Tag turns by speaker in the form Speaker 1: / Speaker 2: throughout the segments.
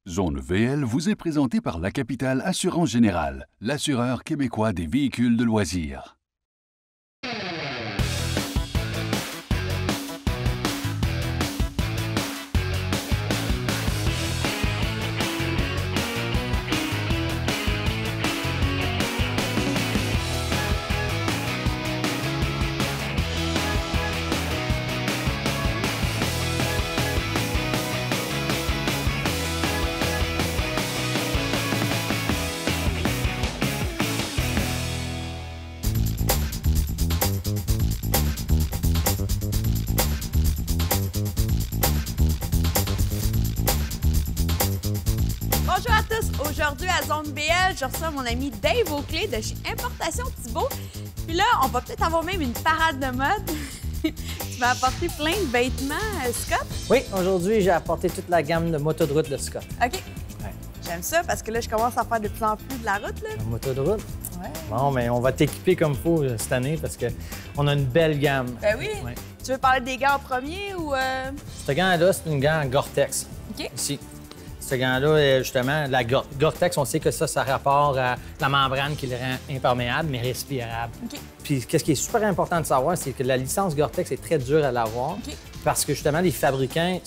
Speaker 1: Zone VL vous est présentée par La Capitale Assurance Générale, l'assureur québécois des véhicules de loisirs.
Speaker 2: Bonjour à tous! Aujourd'hui à Zone BL, je reçois mon ami Dave Auclé de chez Importation Thibault. Puis là, on va peut-être avoir même une parade de mode. Tu vas apporter plein de vêtements, Scott?
Speaker 3: Oui, aujourd'hui, j'ai apporté toute la gamme de motos de route de Scott.
Speaker 2: OK.
Speaker 3: Ouais.
Speaker 2: J'aime ça parce que là, je commence à faire de plus en plus de la route. Là.
Speaker 3: La moto de route?
Speaker 2: Ouais.
Speaker 3: Bon, mais on va t'équiper comme il faut cette année parce qu'on a une belle gamme.
Speaker 2: Ben oui.
Speaker 3: Ouais.
Speaker 2: Tu veux parler des gants en premier ou...
Speaker 3: Cette gant-là, c'est une gant Gore-Tex.
Speaker 2: OK.
Speaker 3: Ici. Ce gant-là, justement, la Gore-Tex, on sait que ça rapporte à la membrane qui le rend imperméable, mais respirable.
Speaker 2: OK.
Speaker 3: Puis, qu'est-ce qui est super important de savoir, c'est que la licence Gore-Tex est très dure à l'avoir.
Speaker 2: OK.
Speaker 3: Parce que, justement, les fabricants,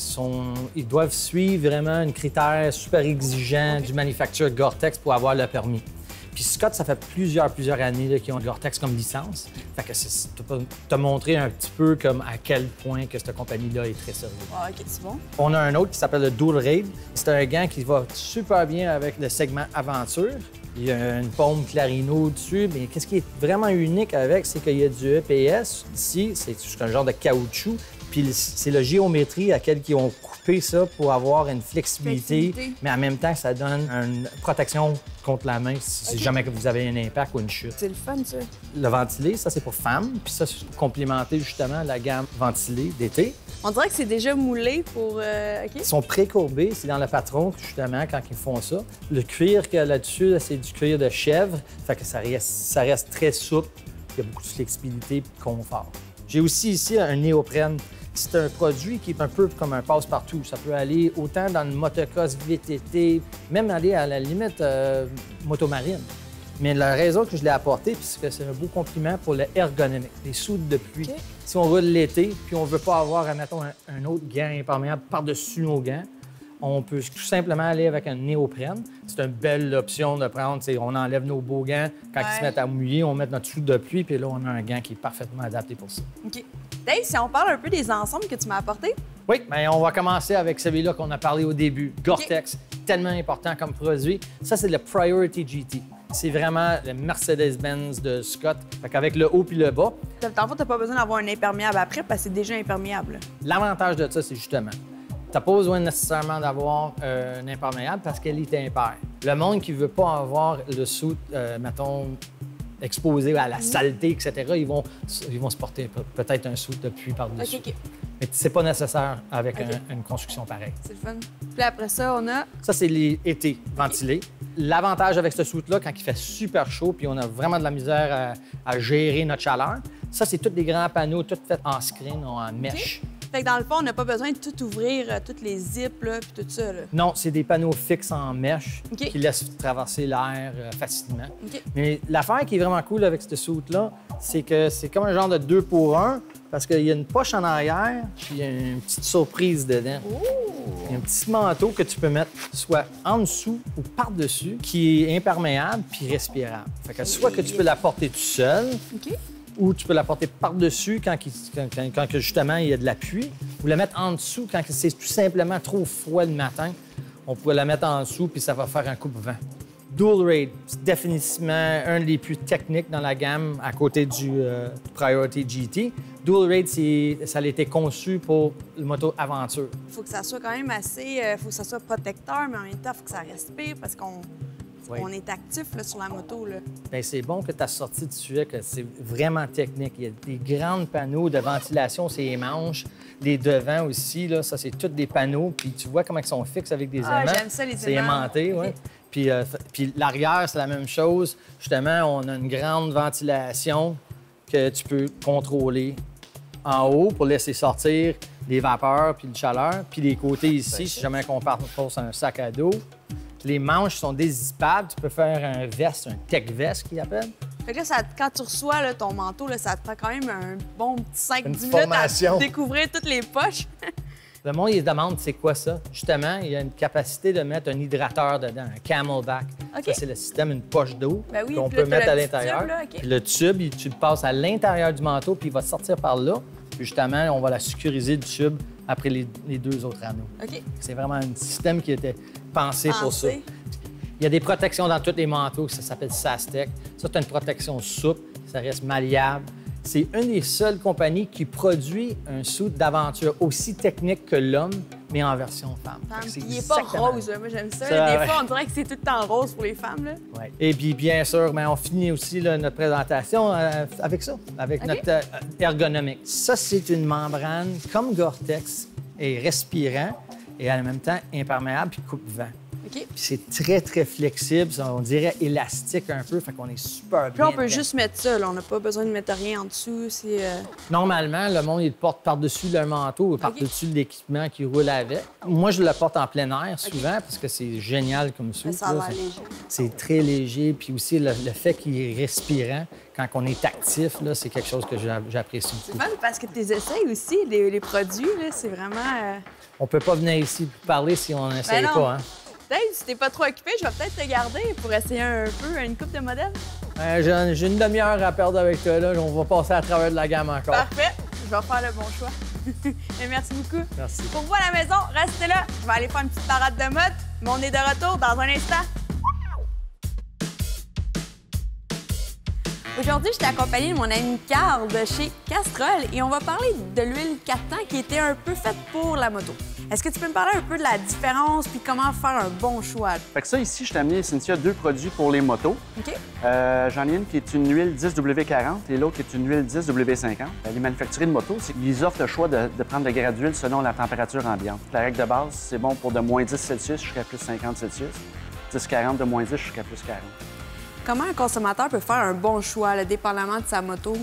Speaker 3: ils doivent suivre vraiment un critère super exigeant du manufacture Gore-Tex pour avoir le permis. Puis Scott, ça fait plusieurs années qu'ils ont Gore-Tex comme licence. Fait que t'as montré un petit peu comme à quel point que cette compagnie-là est très sérieuse.
Speaker 2: Ah, OK, c'est bon.
Speaker 3: On a un autre qui s'appelle le Dual Raid. C'est un gant qui va super bien avec le segment aventure. Il y a une paume Clarino dessus, mais qu'est-ce qui est vraiment unique avec, c'est qu'il y a du EPS ici. C'est un genre de caoutchouc. Puis c'est la géométrie à laquelle ils ont coupé ça pour avoir une flexibilité, mais en même temps, ça donne une protection contre la main si jamais que vous avez un impact ou une chute.
Speaker 2: C'est le fun, ça.
Speaker 3: Le ventilé, ça, c'est pour femmes. Puis ça, c'est pour complémenter justement la gamme ventilée d'été.
Speaker 2: On dirait que c'est déjà moulé pour... OK.
Speaker 3: Ils sont pré-courbés, c'est dans le patron, justement, quand ils font ça. Le cuir qu'il y a là-dessus, là, c'est du cuir de chèvre, fait que ça reste très souple. Il y a beaucoup de flexibilité et de confort. J'ai aussi ici un néoprène. C'est un produit qui est un peu comme un passe-partout. Ça peut aller autant dans le motocross, VTT, même aller à la limite motomarine. Mais la raison que je l'ai apporté, puisque c'est un beau compliment pour l'ergonomique, les soudes de pluie.
Speaker 2: Okay.
Speaker 3: Si on roule l'été, puis on ne veut pas avoir, admettons, un autre gant imperméable par-dessus nos gants, on peut tout simplement aller avec un néoprène. C'est une belle option de prendre. On enlève nos beaux gants. Quand ils se mettent à mouiller, on met notre soude de pluie, puis là, on a un gant qui est parfaitement adapté pour ça.
Speaker 2: OK. Dave, si on parle un peu des ensembles que tu m'as apportés.
Speaker 3: Oui, bien, on va commencer avec celui-là qu'on a parlé au début. Gore-Tex, tellement important comme produit. Ça, c'est le Priority GT. C'est vraiment le Mercedes-Benz de Scott. Fait qu'avec le haut puis le bas.
Speaker 2: En fait, t'as pas besoin d'avoir un imperméable après parce que c'est déjà imperméable.
Speaker 3: L'avantage de ça, c'est justement, t'as pas besoin nécessairement d'avoir un imperméable parce qu'elle est impair. Le monde qui veut pas avoir le suit, mettons, exposé à la saleté, etc., ils vont se porter peut-être un suit de pluie par-dessus.
Speaker 2: OK.
Speaker 3: Mais c'est pas nécessaire avec une construction pareille.
Speaker 2: C'est le fun. Puis après ça, on a...
Speaker 3: Ça, c'est les étés ventilés. L'avantage avec ce suit-là, quand il fait super chaud puis on a vraiment de la misère à gérer notre chaleur, ça, c'est tous des grands panneaux, tout fait en screen ou en mesh.
Speaker 2: Fait que dans le fond, on n'a pas besoin de tout ouvrir, toutes les zips, là, puis tout ça, là.
Speaker 3: Non, c'est des panneaux fixes en mèche
Speaker 2: OK.
Speaker 3: qui laissent traverser l'air facilement.
Speaker 2: OK.
Speaker 3: Mais l'affaire qui est vraiment cool avec ce suit-là, c'est que c'est comme un genre de 2 pour 1 parce qu'il y a une poche en arrière puis il y a une petite surprise dedans. Il y a un petit manteau que tu peux mettre soit en dessous ou par-dessus qui est imperméable puis respirable. Fait que soit que tu peux la porter tout seul,
Speaker 2: OK.
Speaker 3: ou tu peux la porter par-dessus quand justement il y a de la pluie, ou la mettre en dessous quand c'est tout simplement trop froid le matin. On pourrait la mettre en dessous puis ça va faire un coupe-vent. Dual Raid, c'est définitivement un des plus techniques dans la gamme à côté du Priority GT. Dual Raid, ça a été conçu pour le moto aventure.
Speaker 2: Il faut que ça soit quand même assez... faut que ça soit protecteur, mais en même temps, il faut que ça respire parce qu'on...
Speaker 3: Oui.
Speaker 2: On est actif là, sur la moto. Là.
Speaker 3: Bien, c'est bon que tu as sorti du sujet, que c'est vraiment technique. Il y a des grands panneaux de ventilation, c'est les manches. Les devants aussi, là, ça, c'est tous des panneaux. Puis tu vois comment ils sont fixes avec des aimants.
Speaker 2: J'aime ça, les aimants.
Speaker 3: C'est aimanté, oui. Puis l'arrière, c'est la même chose. Justement, on a une grande ventilation que tu peux contrôler en haut pour laisser sortir les vapeurs puis de chaleur. Puis les côtés ici, si jamais on pose un sac à dos, les manches sont dézippables. Tu peux faire un veste, un tech vest qu'ils appellent.
Speaker 2: Fait que là, quand tu reçois là, ton manteau, là, ça te prend quand même un bon petit 5-10 minutes
Speaker 3: formation.
Speaker 2: à découvrir toutes les poches.
Speaker 3: Le monde, il se demande c'est quoi ça. Justement, il y a une capacité de mettre un hydrateur dedans, un camelback.
Speaker 2: OK.
Speaker 3: Ça, c'est le système, une poche d'eau
Speaker 2: Ben oui,
Speaker 3: qu'on
Speaker 2: puis là,
Speaker 3: peut
Speaker 2: t'as
Speaker 3: mettre à
Speaker 2: le petit
Speaker 3: l'intérieur.
Speaker 2: tube, là, OK.
Speaker 3: Puis le tube, tu le passes à l'intérieur du manteau, puis il va sortir par là. Puis justement, on va la sécuriser du tube après les 2 autres anneaux.
Speaker 2: OK.
Speaker 3: C'est vraiment un système qui était pensé pour ça.
Speaker 2: Pensé.
Speaker 3: Il y a des protections dans tous les manteaux, ça s'appelle SASTEC. Ça, c'est une protection souple, ça reste malléable. C'est une des seules compagnies qui produit un suit d'aventure aussi technique que l'homme, mais en version femme.
Speaker 2: Femme,
Speaker 3: Fait que c'est
Speaker 2: puis il est pas
Speaker 3: exactement-
Speaker 2: rose, là. Moi, j'aime ça.
Speaker 3: Ça,
Speaker 2: là. Des
Speaker 3: ouais.
Speaker 2: fois, on dirait que c'est tout le temps rose pour les femmes, là.
Speaker 3: Ouais. Et puis, bien sûr, on finit aussi là, notre présentation avec ça, avec
Speaker 2: OK.
Speaker 3: notre ergonomique. Ça, c'est une membrane comme Gore-Tex, et respirant et en même temps imperméable puis coupe-vent.
Speaker 2: OK.
Speaker 3: Puis c'est très, très flexible, on dirait élastique un peu, fait qu'on est super
Speaker 2: Puis
Speaker 3: bien.
Speaker 2: on peut
Speaker 3: dedans.
Speaker 2: juste mettre ça, là. On n'a pas besoin de mettre rien en dessous. C'est...
Speaker 3: Normalement, le monde, il le porte par-dessus leur manteau ou par-dessus l'équipement qui roule avec. Moi, je le porte en plein air souvent parce que c'est génial comme ça.
Speaker 2: Ça a l'air léger.
Speaker 3: C'est très léger. Puis aussi, le fait qu'il est respirant, quand on est actif, là, c'est quelque chose que j'apprécie
Speaker 2: C'est
Speaker 3: beaucoup.
Speaker 2: fun parce que tes essais aussi, les produits, là, c'est vraiment...
Speaker 3: On peut pas venir ici pour parler si on n'essaye
Speaker 2: non.
Speaker 3: pas. Hein?
Speaker 2: Dave, si t'es pas trop occupé, je vais peut-être te garder pour essayer un peu une coupe de modèles.
Speaker 3: J'ai une demi-heure à perdre avec toi, là. On va passer à travers de la gamme encore.
Speaker 2: Parfait. Je vais faire le bon choix. Et merci beaucoup.
Speaker 3: Merci.
Speaker 2: Pour vous à la maison, restez là. Je vais aller faire une petite parade de mode, mais on est de retour dans un instant. Aujourd'hui, je suis accompagnée de mon ami Carl de chez Castrol et on va parler de l'huile 4 temps qui était un peu faite pour la moto. Est-ce que tu peux me parler un peu de la différence puis comment faire un bon choix?
Speaker 4: Fait que ça, ici, je t'ai amené, Cynthia, 2 produits pour les motos.
Speaker 2: OK?
Speaker 4: J'en ai une qui est une huile 10W40 et l'autre qui est une huile 10W50. Les manufacturiers de motos, c'est qu'ils offrent le choix de prendre le grade d'huile selon la température ambiante. La règle de base, c'est bon pour de moins 10 Celsius jusqu'à plus 50 Celsius. 10-40, de moins 10 jusqu'à plus 40.
Speaker 2: Comment un consommateur peut faire un bon choix, là, dépendamment de sa moto?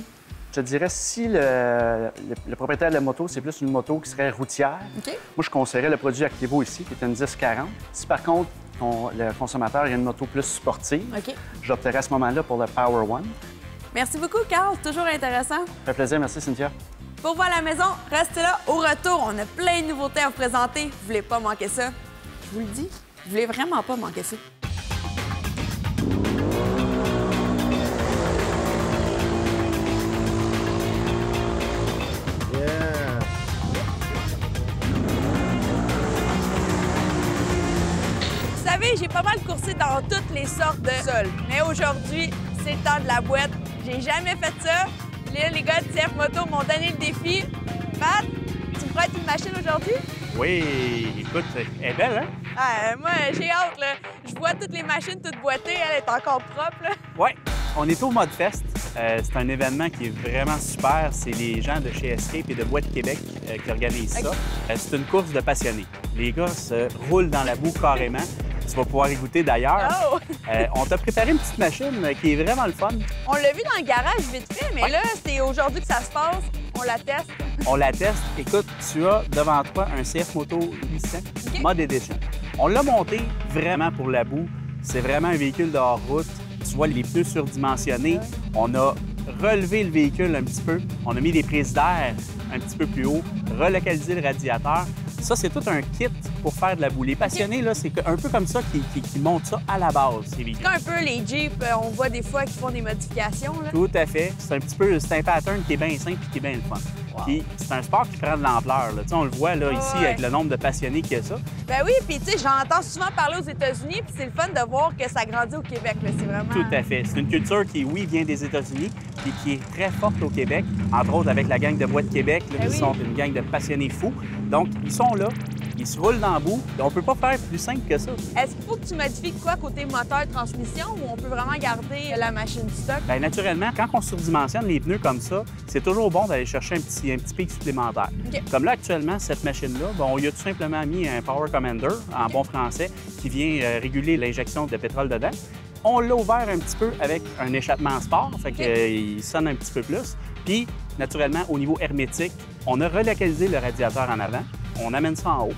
Speaker 4: Je te dirais, si le propriétaire de la moto, c'est plus une moto qui serait routière,
Speaker 2: OK?
Speaker 4: moi, je conseillerais le produit Activo ici, qui est une 1040. Si par contre, le consommateur a une moto plus sportive,
Speaker 2: OK.
Speaker 4: j'opterais à ce moment-là pour le Power One.
Speaker 2: Merci beaucoup, Carl. Toujours intéressant.
Speaker 4: Ça fait plaisir, merci Cynthia.
Speaker 2: Pour vous à la maison, restez là. Au retour, on a plein de nouveautés à vous présenter. Vous voulez pas manquer ça. Je vous le dis, vous voulez vraiment pas manquer ça. Vous savez, j'ai pas mal coursé dans toutes les sortes de sols. Mais aujourd'hui, c'est le temps de la boîte. J'ai jamais fait ça. Là, les gars de CF Moto m'ont donné le défi. Pat, tu me prêtes une machine aujourd'hui?
Speaker 5: Oui, écoute, elle est belle, hein?
Speaker 2: Ah, moi, j'ai hâte, là. Je vois toutes les machines toutes boîtées. Elle est encore propre, là.
Speaker 5: Oui, on est au Modfest. C'est un événement qui est vraiment super. C'est les gens de chez Escape et de Boîte Québec qui organisent ça.
Speaker 2: OK.
Speaker 5: C'est une course de passionnés. Les gars se roulent dans la boue carrément. Tu vas pouvoir y goûter d'ailleurs.
Speaker 2: Oh!
Speaker 5: On t'a préparé une petite machine qui est vraiment le fun.
Speaker 2: On l'a vu dans le garage vite fait, mais
Speaker 5: Ouais.
Speaker 2: là, c'est aujourd'hui que ça se passe. On la teste.
Speaker 5: On la teste. Écoute, tu as devant toi un CF Moto 800
Speaker 2: OK.
Speaker 5: Mod Edition. On l'a monté vraiment pour la boue. C'est vraiment un véhicule de hors-route. Tu vois les pneus surdimensionnés. On a relevé le véhicule un petit peu. On a mis des prises d'air un petit peu plus haut, relocalisé le radiateur. Ça, c'est tout un kit pour faire de la boue. Les passionnés, là, c'est un peu comme ça qui montent ça à la base, ces véhicules.
Speaker 2: Quand un peu les Jeeps, on voit des fois qu'ils font des modifications, là.
Speaker 5: Tout à fait. C'est un pattern qui est bien simple et qui est bien le fun. Puis c'est un sport qui prend de l'ampleur, là. Tu sais, on le voit là, ici
Speaker 2: Ouais.
Speaker 5: avec le nombre de passionnés qu'il y a ça.
Speaker 2: Ben oui, puis tu sais, j'entends souvent parler aux États-Unis, puis c'est le fun de voir que ça grandit au Québec, là. C'est vraiment...
Speaker 5: Tout à fait. C'est une culture qui, oui, vient des États-Unis et qui est très forte au Québec. Entre autres, avec la gang de Bois de Québec, là,
Speaker 2: Ben
Speaker 5: qui
Speaker 2: oui.
Speaker 5: sont une gang de passionnés fous. Donc, ils sont là, ils se roulent dans le bout. On peut pas faire plus simple que ça.
Speaker 2: Est-ce qu'il faut que tu modifies quoi côté moteur, transmission, ou on peut vraiment garder la machine stock?
Speaker 5: Bien, naturellement, quand on surdimensionne les pneus comme ça, c'est toujours bon d'aller chercher un petit pic supplémentaire.
Speaker 2: OK.
Speaker 5: Comme là, actuellement, cette machine-là, bon, on y a tout simplement mis un Power Commander, en bon français, qui vient réguler l'injection de pétrole dedans. On l'a ouvert un petit peu avec un échappement sport, fait qu'il sonne un petit peu plus. Puis, naturellement, au niveau hermétique, On a relocalisé le radiateur en avant, on amène ça en haut,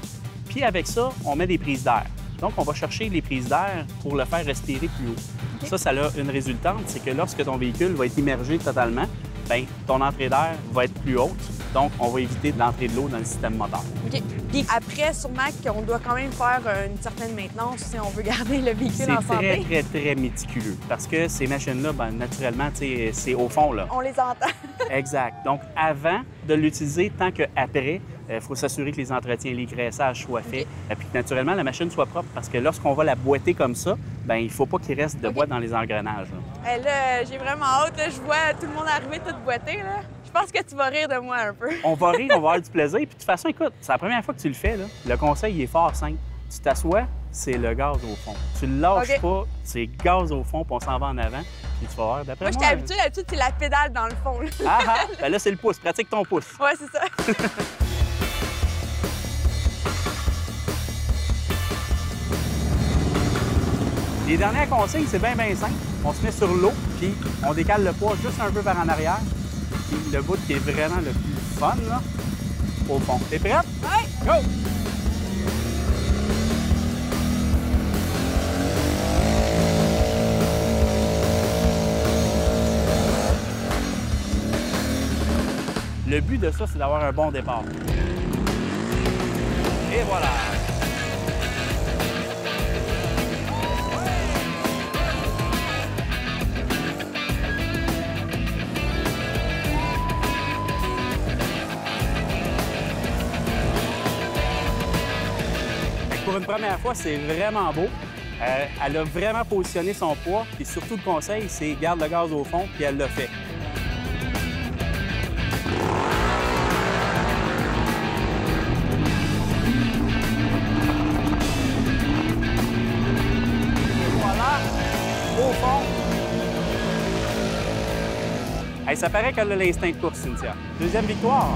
Speaker 5: puis avec ça, on met des prises d'air. Donc, on va chercher les prises d'air pour le faire respirer plus haut.
Speaker 2: OK.
Speaker 5: Ça a une résultante, c'est que lorsque ton véhicule va être immergé totalement, bien, ton entrée d'air va être plus haute. Donc, on va éviter de l'entrée de l'eau dans le système moteur.
Speaker 2: OK. Puis après, sûrement qu'on doit quand même faire une certaine maintenance si on veut garder le véhicule
Speaker 5: C'est
Speaker 2: en santé.
Speaker 5: très méticuleux parce que ces machines-là, bien, naturellement, tu sais, c'est au fond, là.
Speaker 2: On les entend.
Speaker 5: Exact. Donc, avant de l'utiliser, tant qu'après, il faut s'assurer que les entretiens et les graissages soient faits. Et puis que, naturellement, la machine soit propre parce que lorsqu'on va la boîter comme ça, bien, il ne faut pas qu'il reste de boîte dans les engrenages, là.
Speaker 2: Et là, j'ai vraiment hâte. Là. Je vois tout le monde arriver tout boité. Là. Je pense que tu vas rire de moi un peu.
Speaker 5: On va rire, on va avoir du plaisir. Puis de toute façon, écoute, c'est la première fois que tu le fais, là. Le conseil, il est fort simple. Tu t'assois, c'est le gaz au fond. Tu le lâches
Speaker 2: OK.
Speaker 5: pas, c'est gaz au fond, puis on s'en va en avant. Puis tu vas voir, d'après
Speaker 2: Moi,
Speaker 5: moi...
Speaker 2: j'étais habituée, d'habitude, c'est la pédale dans le fond. Là.
Speaker 5: Ah, ben là, c'est le pouce. Pratique ton pouce.
Speaker 2: Ouais, c'est ça.
Speaker 5: Les dernières consignes, c'est bien simple. On se met sur l'eau, puis on décale le poids juste un peu par en arrière. Puis le bout qui est vraiment le plus fun, là, au fond. T'es prête?
Speaker 2: Ouais.
Speaker 5: Go! Le but de ça, c'est d'avoir un bon départ. Et voilà! Pour une première fois, c'est vraiment beau. Elle a vraiment positionné son poids. Et surtout, le conseil, c'est garde le gaz au fond, puis elle l'a fait. Et voilà, au fond. Hey, ça paraît qu'elle a l'instinct de course, Cynthia. Deuxième victoire.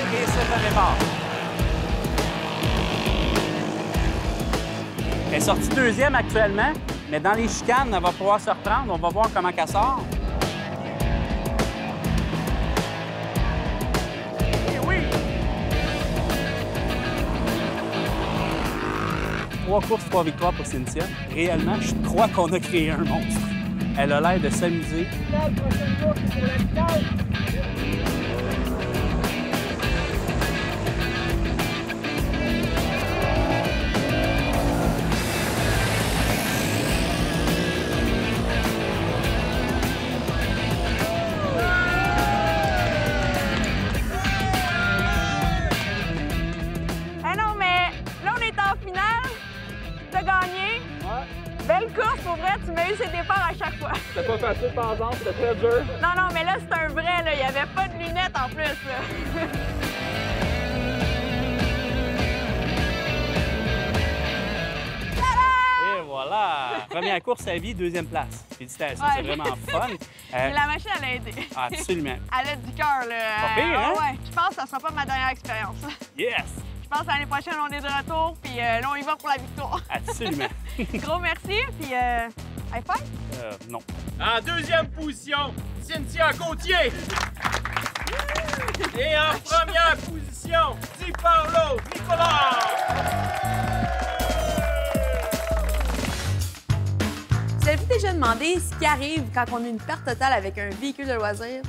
Speaker 5: Et c'est le départ. Elle est sortie deuxième actuellement, mais dans les chicanes, elle va pouvoir se reprendre. On va voir comment elle sort. Et oui! 3 courses, 3 victoires pour Cynthia. Réellement, je crois qu'on a créé un monstre. Elle a l'air de s'amuser.
Speaker 2: Ah non, mais là, on est en finale. T'as gagné. Belle course, pour vrai. Tu m'as eu ces départs à chaque fois.
Speaker 6: C'était pas facile, par exemple, c'était très dur.
Speaker 2: Non, non, mais là, c'est un vrai. Là. Il n'y avait pas de lunettes en plus. Là.
Speaker 5: Et voilà! Première course à vie, deuxième place. Félicitations,
Speaker 2: Ouais.
Speaker 5: c'est vraiment fun.
Speaker 2: Mais la machine, elle a aidé.
Speaker 5: Absolument.
Speaker 2: Elle a du cœur, là.
Speaker 5: Pas pire, hein?
Speaker 2: Ouais, je pense que ça sera pas ma dernière expérience.
Speaker 5: Yes!
Speaker 2: Je pense que l'année prochaine, on est de retour, puis là, on y va pour la victoire.
Speaker 5: Absolument.
Speaker 2: Gros merci, puis high five.
Speaker 5: Non.
Speaker 6: En deuxième position, Cynthia Gauthier. Et en première position, Di Paolo Nicolas.
Speaker 2: Vous avez déjà demandé ce qui arrive quand on a une perte totale avec un véhicule de loisir?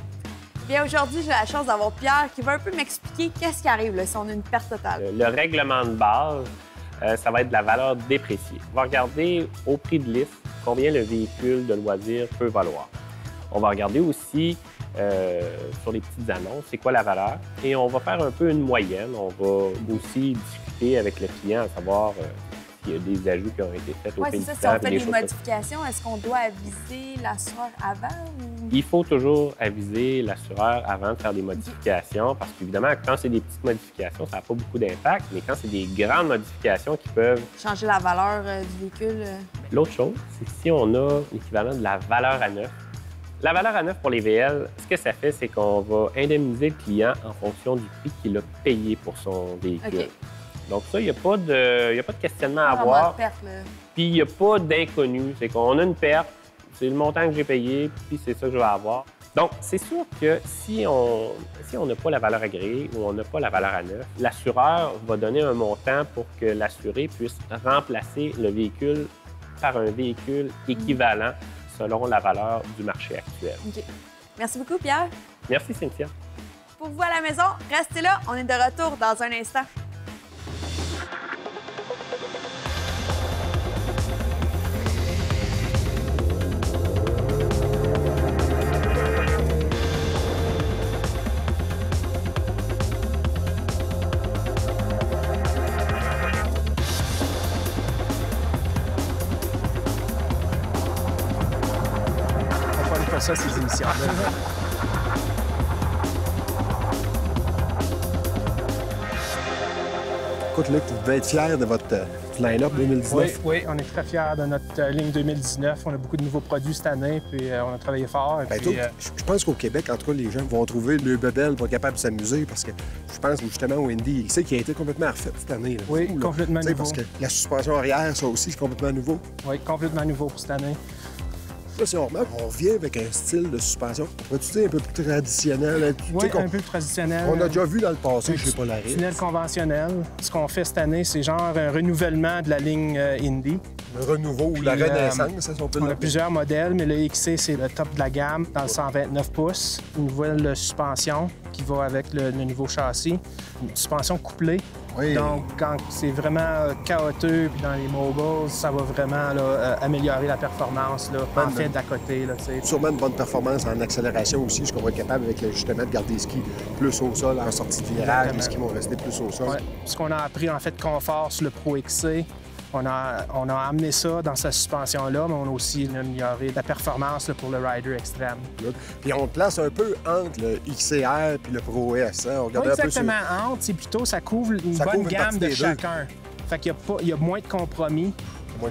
Speaker 2: Bien, aujourd'hui, j'ai la chance d'avoir Pierre qui va un peu m'expliquer qu'est-ce qui arrive là, si on a une perte totale.
Speaker 7: Le règlement de base, ça va être de la valeur dépréciée. On va regarder au prix de liste combien le véhicule de loisir peut valoir. On va regarder aussi sur les petites annonces, c'est quoi la valeur. Et on va faire un peu une moyenne. On va aussi discuter avec le client à savoir s'il y a des ajouts qui ont été faits au
Speaker 2: Oui,
Speaker 7: fil
Speaker 2: c'est
Speaker 7: du
Speaker 2: ça. Si
Speaker 7: temps.
Speaker 2: on fait
Speaker 7: et
Speaker 2: des
Speaker 7: choses comme ça.
Speaker 2: modifications, est-ce qu'on doit aviser l'assureur avant? Ou...
Speaker 7: Il faut toujours aviser l'assureur avant de faire des modifications parce qu'évidemment, quand c'est des petites modifications, ça n'a pas beaucoup d'impact, mais quand c'est des grandes modifications qui peuvent...
Speaker 2: Changer la valeur du véhicule.
Speaker 7: L'autre chose, c'est que si on a l'équivalent de la valeur à neuf, la valeur à neuf pour les VL, ce que ça fait, c'est qu'on va indemniser le client en fonction du prix qu'il a payé pour son véhicule.
Speaker 2: OK.
Speaker 7: Donc ça, il n'y a pas de questionnement à
Speaker 2: Pas en
Speaker 7: avoir.
Speaker 2: mode perte, là.
Speaker 7: Puis il n'y a pas d'inconnu. C'est qu'on a une perte, c'est le montant que j'ai payé, puis c'est ça que je vais avoir. Donc, c'est sûr que si on n'a pas la valeur agréée ou on n'a pas la valeur à neuf, l'assureur va donner un montant pour que l'assuré puisse remplacer le véhicule par un véhicule équivalent selon la valeur du marché actuel.
Speaker 2: OK. Merci beaucoup, Pierre.
Speaker 7: Merci, Cynthia.
Speaker 2: Pour vous à la maison, restez là, on est de retour dans un instant.
Speaker 8: Ça, ces émissions-là. Écoute, Luc, vous devez être fier de votre line-up 2019.
Speaker 9: Oui, on est très fiers de notre ligne 2019. On a beaucoup de nouveaux produits cette année, puis on a travaillé fort.
Speaker 8: Je pense qu'au Québec, en tout cas, les gens vont trouver le bebel pour être capable de s'amuser parce que je pense justement au Indy, il sait qu'il a été complètement refait cette année. Là.
Speaker 9: Oui, complètement nouveau.
Speaker 8: Parce que la suspension arrière, ça aussi, c'est complètement nouveau.
Speaker 9: Oui, complètement nouveau pour cette année.
Speaker 8: Là, si on remarque, on revient avec un style de suspension, tu sais, un peu plus traditionnel.
Speaker 9: Oui, un peu traditionnel.
Speaker 8: On a déjà vu dans le passé chez Polaris.
Speaker 9: Tunnel conventionnel. Ce qu'on fait cette année, c'est genre un renouvellement de la ligne Indy.
Speaker 8: Le renouveau ou la renaissance, ça, on peut
Speaker 9: On a plusieurs modèles, mais le XC, c'est le top de la gamme dans le 129 pouces. Une nouvelle suspension qui va avec le nouveau châssis. Une suspension couplée.
Speaker 8: Oui.
Speaker 9: Donc, quand c'est vraiment chaotique, puis dans les mobiles, ça va vraiment là, améliorer la performance là, en fait d'à côté. Là,
Speaker 8: sûrement une bonne performance en accélération aussi, parce qu'on va être capable avec justement de garder les skis plus au sol en sortie de virage, les skis vont rester plus au sol.
Speaker 9: Ouais. Ce qu'on a appris en fait de confort sur le Pro XC, on a amené ça dans sa suspension-là, mais on a aussi amélioré la performance là, pour le rider extrême.
Speaker 8: Puis on le place un peu entre le XCR et le Pro S. Hein? On
Speaker 9: pas exactement entre, c'est plutôt ça couvre une bonne gamme de chacun. Fait qu'il y a moins de compromis.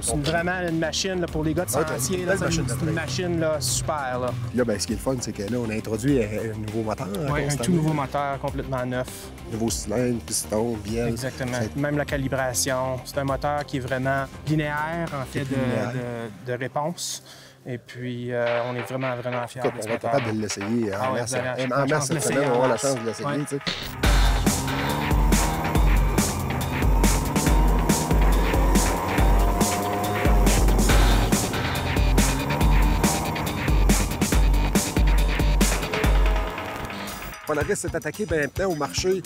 Speaker 9: C'est vraiment une machine là, pour les gars de sentier. C'est une machine là, super. Là.
Speaker 8: Puis là, ben, ce qui est le fun, c'est que là, on a introduit un nouveau moteur.
Speaker 9: Oui, un tout nouveau moteur complètement neuf.
Speaker 8: Nouveau cylindre, piston, bielle.
Speaker 9: Exactement. Même la calibration. C'est un moteur qui est vraiment linéaire, en fait, de réponse. Et puis, on est vraiment, vraiment fiers de ce moteur.
Speaker 8: On va être capable de l'essayer en masse cette semaine. On va avoir la chance de l'essayer. Ouais. Polaris s'est attaqué maintenant au marché,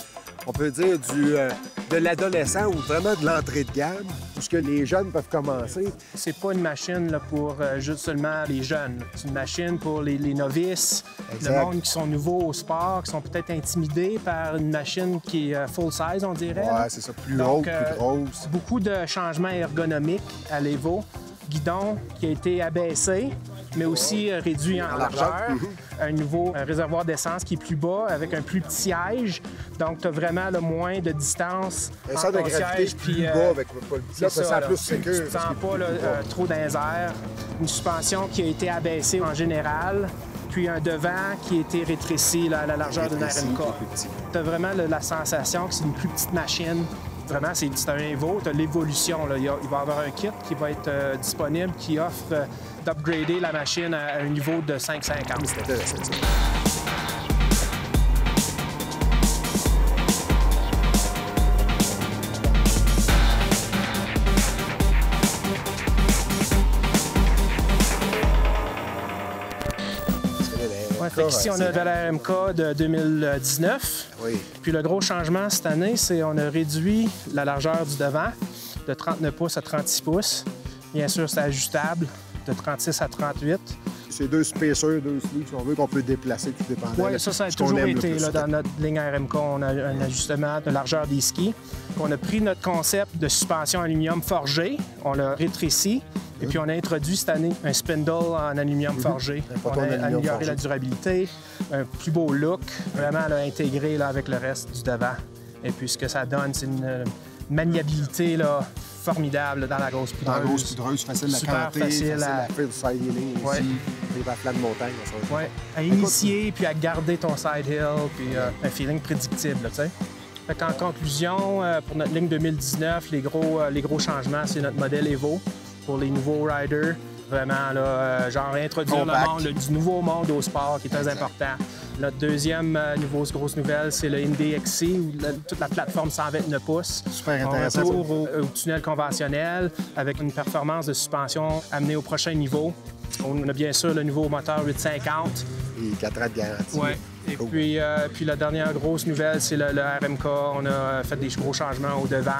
Speaker 8: on peut dire, de l'adolescent ou vraiment de l'entrée de gamme, où ce que les jeunes peuvent commencer.
Speaker 9: C'est pas une machine là, pour juste seulement les jeunes. C'est une machine pour les novices, le monde qui sont nouveaux au sport, qui sont peut-être intimidés par une machine qui est full size, on dirait.
Speaker 8: Ouais, c'est ça, plus haute, plus grosse.
Speaker 9: Beaucoup de changements ergonomiques à l'Evo. Guidon qui a été abaissé, mais aussi réduit en largeur. Un nouveau réservoir d'essence qui est plus bas, avec un plus petit siège. Donc, tu as vraiment là, moins de distance
Speaker 8: entre ton siège plus bas avec là, ça sent plus sécure.
Speaker 9: Tu ne sens pas là, trop dans les airs. Une suspension qui a été abaissée en général, puis un devant qui a été rétréci là, à la largeur d'une RMK. Tu as vraiment là, la sensation que c'est une plus petite machine. Vraiment, c'est un Evo, tu as l'évolution. Il va y avoir un kit qui va être disponible qui offre d'upgrader la machine à un niveau de 5,50.
Speaker 8: C'est intéressant, ça.
Speaker 9: Fait qu'ici, on a de la RMK de 2019.
Speaker 8: Oui.
Speaker 9: Puis le gros changement cette année, c'est qu'on a réduit la largeur du devant de 39 pouces à 36 pouces. Bien sûr, c'est ajustable de 36 à 38.
Speaker 8: C'est deux spacers, deux sleeves, si on veut, qu'on peut déplacer tout dépendant.
Speaker 9: Oui, ça a toujours été là, dans notre ligne RMK. On a un ajustement de largeur des skis. On a pris notre concept de suspension aluminium forgé, on l'a rétréci. Et puis, on a introduit cette année un spindle en aluminium forgé. On a amélioré la durabilité, un plus beau look, vraiment là, intégré là, avec le reste du devant. Et puis, ce que ça donne, c'est une maniabilité là, formidable dans la grosse poudreuse.
Speaker 8: Dans la grosse poudreuse, facile à canter, facile à faire du side healing aussi, des flancs de montagne.
Speaker 9: Oui, à initier, puis à garder ton side hill, puis un feeling prédictible, tu sais. Fait qu'en conclusion, pour notre ligne 2019, les gros changements, c'est notre modèle Evo. Pour les nouveaux riders, Vraiment, là, genre introduire le monde, du nouveau monde au sport qui est très important. Notre deuxième grosse nouvelle, c'est le Indy XC, où toute la plateforme 129 pouces.
Speaker 8: Super
Speaker 9: On
Speaker 8: intéressant.
Speaker 9: retourne au tunnel conventionnel avec une performance de suspension amenée au prochain niveau. On a bien sûr le nouveau moteur 850.
Speaker 8: Et 4 ans de garantie.
Speaker 9: Ouais. Et puis la dernière grosse nouvelle, c'est le RMK. On a fait des gros changements au devant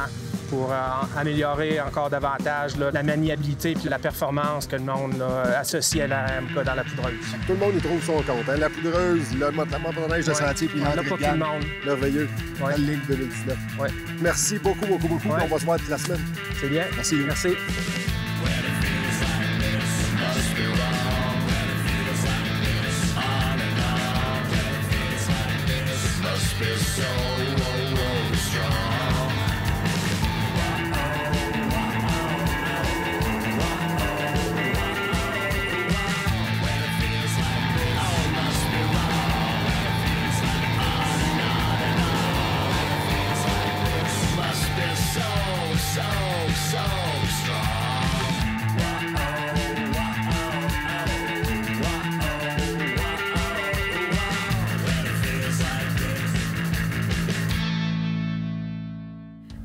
Speaker 9: pour améliorer encore davantage là, la maniabilité et la performance que le monde a associée à la RMK dans la poudreuse.
Speaker 8: Tout le monde y trouve son compte. Hein? La poudreuse, le motoneige de sentier, puis l'entrée de gamme. Merveilleux.
Speaker 9: Ouais.
Speaker 8: La ligne 2019.
Speaker 9: Ouais.
Speaker 8: Merci beaucoup.
Speaker 9: Ouais.
Speaker 8: On va se voir toute la semaine.
Speaker 9: C'est bien.
Speaker 8: Merci.
Speaker 9: Merci.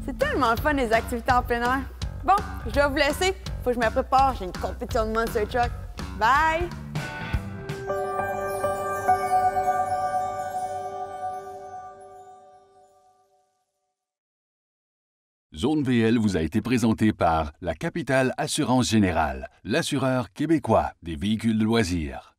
Speaker 2: C'est tellement le fun, les activités en plein air. Bon, je dois vous laisser. Faut que je me prépare. J'ai une compétition de Monster Truck. Bye!
Speaker 1: Zone VL vous a été présentée par la Capitale Assurance Générale, l'assureur québécois des véhicules de loisirs.